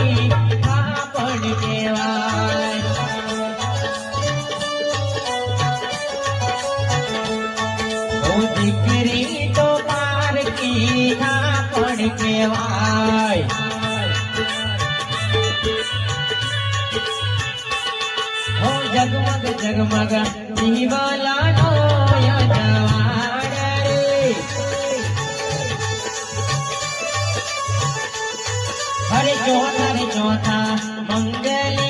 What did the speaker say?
પારકી હા પણ કહેવાય દીકરી તો પારકી હા પણ કહેવાય જગમગ જગમગ દીવાલાનો યજવાડ રે હરે ચોથા મંગલ